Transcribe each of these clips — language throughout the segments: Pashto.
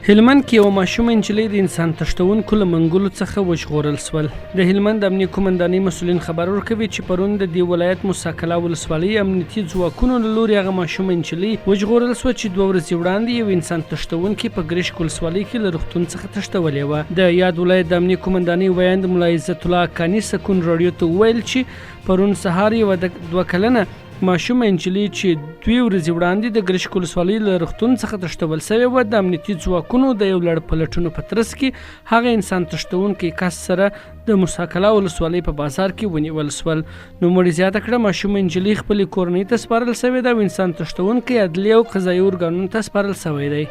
هلمند کې یو ماشومه نجلۍ د انسان تښتونکو له منګولو څخه وژغورل سول. د هلمند امنیه قومندانۍ مسؤلین خبر ورکوي چې پرون د دې ولایت موسی کلا ولسوالۍ امنیتي ځواکونو له لوري هغه ماشومه نجلۍ وژغورل سوه چې 2 ورځې وړاندې یو انسان تښتونکي په ګرشک ولسوالۍ کې له روغتون څخه تښتولې وه. د یاد ولایت د امنیه قومندانۍ ویاند ملا عزت الله کاني سکون راډیو ته وویل چې پرون سهار یوه 2 کلنه ماشومه نجلۍ چې 2 ورځې وړاندې د ګرشک ولسوالۍ له روغتون څخه تښتول سوې وه، د امنیتي ځواکونو د یو لړ پلټونو په ترڅ کې هغه انسان تښتونکی کس سره د موسی کلا ولسوالۍ په بازار کې ونیول سول. نوموړي زیاته کړه ماشومه نجلۍ خپلې کورنۍ ته سپارل سوې ده او انسان تښتونکی عدلیه او قضایي ارګانونو ته سپارل سوی دی.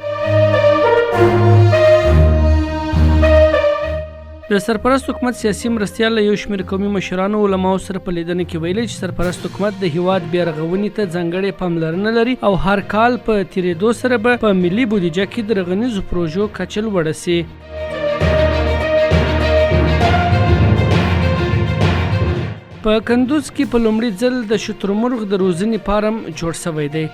د سرپرست حکومت سیاسي مرستیال له یو شمېر قومي مشرانو علماو سره په لیدنه کې ویلي چې سرپرست حکومت د هیواد بیارغونې ته ځانګړې پاملرنه لري او هر کال په تیریدو سره به په ملي بودیجه کې د رغنیزو پروژو کچه لوړه سي. په کندوز کې په لومړي ځل د شترمرغ د روزنې فارم جوړ سوی دی.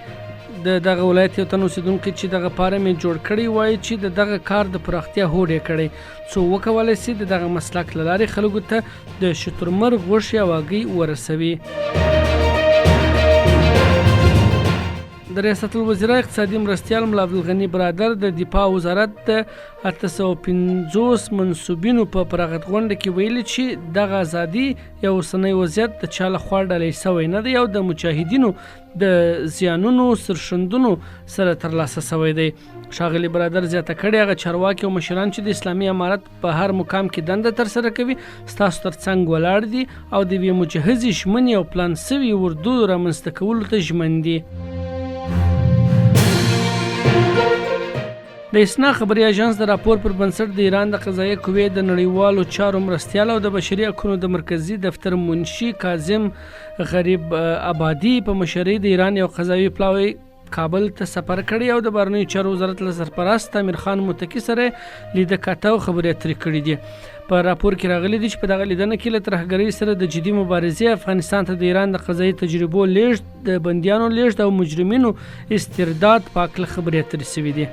د دغه ولایت یو تن اوسیدونکی چې دغه فارم یې جوړ کړی وایي چې د دغه کار د پراختیا هوډ یې کړی څو وکولی سي د دغه مسلک له لارې خلکو ته د شترمرغ غوښې او هګۍ ورسوي. د ریاست الوزرا اقتصادي مرستیال ملا عبدالغني برادر د دفاع وزارت د 850 منصوبینو په پراخت غونډه کې ویلي چې دغه ازادي یا اوسنی وضعیت د چا لخوا ډالۍ سوی نه دی او د مجاهدینو د زیانونو سرښندنو سره ترلاسه سوی دی. ښاغلي برادر زیاته کړې هغه چارواکي او مشران چې د اسلامي امارت په هر مقام کې دنده ترسره کوي ستاسو تر څنګ ولاړ دي او د یوې مجهزې ژمنې او پلان سوي اردو رامنځته کولو ته ژمن دي. د اسنا خبري اژانس د راپور پر بنسټ د ایران د قضایي قوې د نړیوالو چارو مرستیال او د بشري حقوقو د مرکزي دفتر منشي کاظم غریب آبادي په مشرۍ د ایران یو قضایي پلاوی کابل ته سفر کړی او د بهرنیو چارو وزارت له سرپرست امیر خان متقي سره لیده کاته او خبرې اترې کړي دي. په راپور کې راغلي دي چې په دغه لیدنه کې له ترهګرۍ سره د جدي مبارزې افغانستان ته د ایران د قضایي تجربو لیږد د بندیانو لیږد او مجرمینو استرداد په هکله خبرې اترې سوي دي.